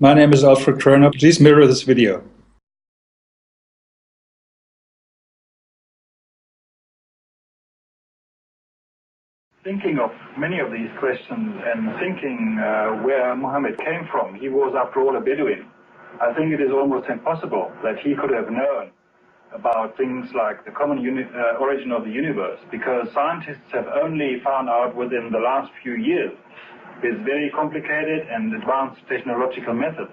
My name is Alfred Kröner. Please mirror this video. Thinking of many of these questions and thinking where Muhammad came from, he was after all a Bedouin. I think it is almost impossible that he could have known about things like the common origin of the universe, because scientists have only found out within the last few years with very complicated and advanced technological methods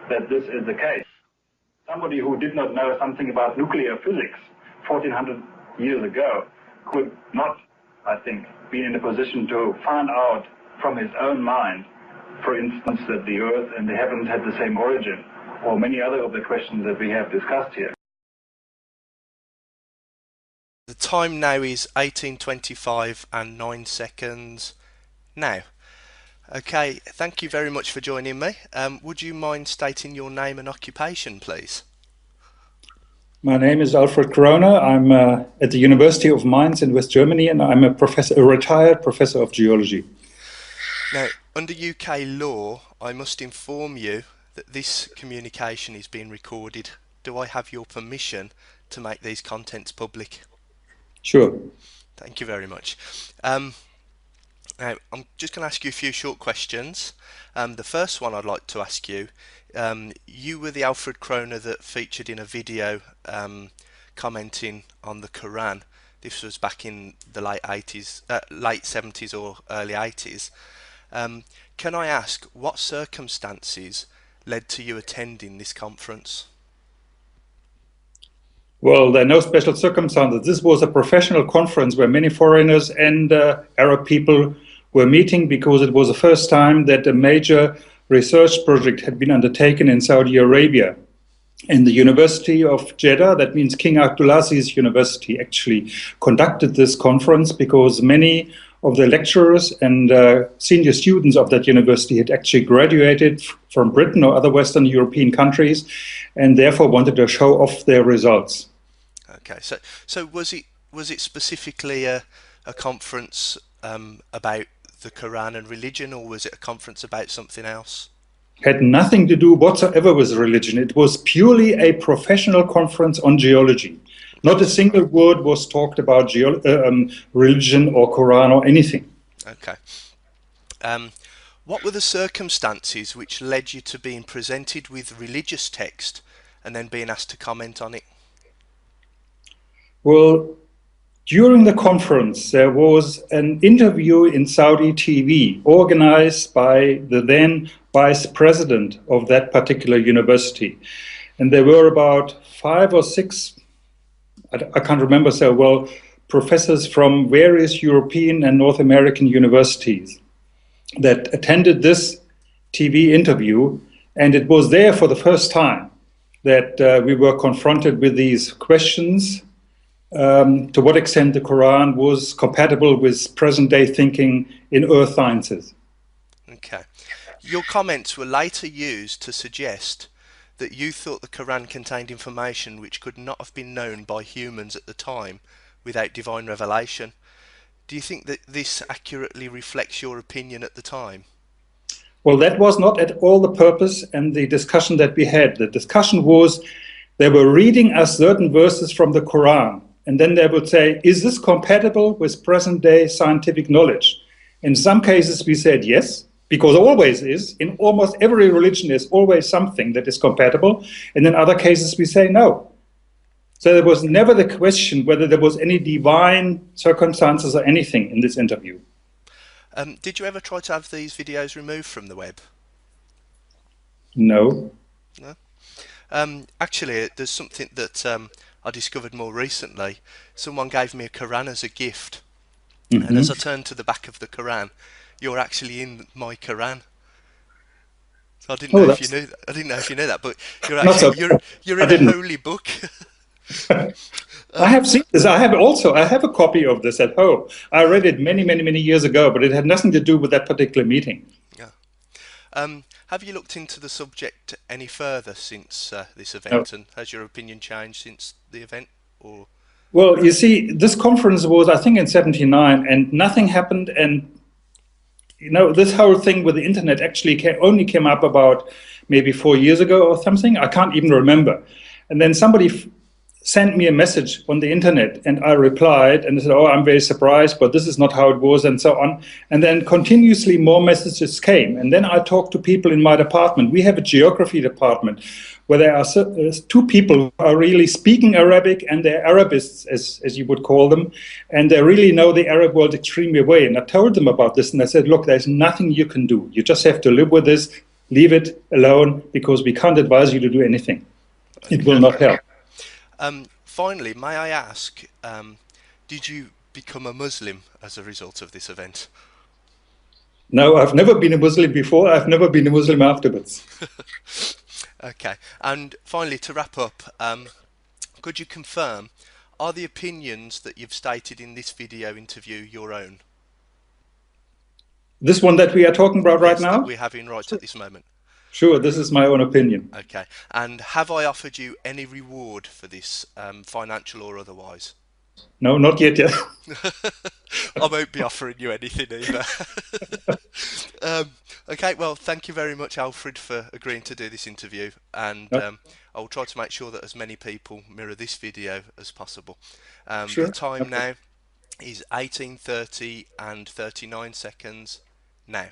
that this is the case. Somebody who did not know something about nuclear physics 1400 years ago could not, I think, be in a position to find out from his own mind, for instance, that the Earth and the heavens had the same origin, or many other of the questions that we have discussed here. The time now is 18:25 and 9 seconds now. Okay, thank you very much for joining me. Would you mind stating your name and occupation, please? My name is Alfred Kröner. I'm at the University of Mainz in West Germany, and I'm a retired professor of geology. Now, under UK law, I must inform you that this communication is being recorded. Do I have your permission to make these contents public? Sure. Thank you very much. Now, I'm just going to ask you a few short questions. The first one I'd like to ask you, you were the Alfred Kröner that featured in a video commenting on the Quran. This was back in the late 70s or early 80s. Can I ask, what circumstances led to you attending this conference? Well, there are no special circumstances. This was a professional conference where many foreigners and Arab people were meeting, because it was the first time that a major research project had been undertaken in Saudi Arabia. And the University of Jeddah, that means King Abdulaziz University, actually conducted this conference because many of the lecturers and senior students of that university had actually graduated from Britain or other Western European countries, and therefore wanted to show off their results. Okay, so was it specifically a conference about the Quran and religion, or was it a conference about something else? Had nothing to do whatsoever with religion. It was purely a professional conference on geology. Not a single word was talked about religion or Quran or anything. Okay. What were the circumstances which led you to being presented with religious text and then being asked to comment on it? Well, during the conference, there was an interview in Saudi TV organized by the then vice president of that particular university. And there were about 5 or 6, I can't remember so well, professors from various European and North American universities that attended this TV interview. And it was there for the first time that we were confronted with these questions. To what extent the Quran was compatible with present-day thinking in earth sciences. Okay. Your comments were later used to suggest that you thought the Quran contained information which could not have been known by humans at the time without divine revelation. Do you think that this accurately reflects your opinion at the time? Well, that was not at all the purpose and the discussion that we had. The discussion was, they were reading us certain verses from the Quran, and then they would say, is this compatible with present-day scientific knowledge? In some cases we said yes, because always is. In almost every religion there's always something that is compatible. And in other cases we say no. So there was never the question whether there was any divine circumstances or anything in this interview. Did you ever try to have these videos removed from the web? No. No? Actually, there's something that I discovered more recently. Someone gave me a Quran as a gift, and as I turned to the back of the Quran, you're actually in my Quran. So I didn't know if you knew. I didn't know if you knew that, but you're actually you're in a holy book. I have seen this. I have a copy of this at home. I read it many years ago, but it had nothing to do with that particular meeting. Yeah. Have you looked into the subject any further since this event, and has your opinion changed since the event? Or well, you see, this conference was, I think, in '79, and nothing happened. And you know, this whole thing with the internet actually only came up about maybe 4 years ago or something. I can't even remember. And then somebody sent me a message on the internet, and I replied and said, "Oh, I'm very surprised, but this is not how it was," and so on. And then continuously more messages came. And then I talked to people in my department. We have a geography department where there are two people who are really speaking Arabic, and they're Arabists, as you would call them, and they really know the Arab world extremely well. And I told them about this, and I said, "Look, there's nothing you can do. You just have to live with this, leave it alone, because we can't advise you to do anything. It will not help." Finally, may I ask, did you become a Muslim as a result of this event? No, I've never been a Muslim before. I've never been a Muslim afterwards. Okay. And finally, to wrap up, could you confirm, are the opinions that you've stated in this video interview your own? This one that we are talking about right now? That we're having right at this moment. Sure, this is my own opinion. Okay. And have I offered you any reward for this, financial or otherwise? No, not yet. I won't be offering you anything either. Okay, well, thank you very much, Alfred, for agreeing to do this interview, and I'll try to make sure that as many people mirror this video as possible. Sure. The time now is 18:30 and 39 seconds now.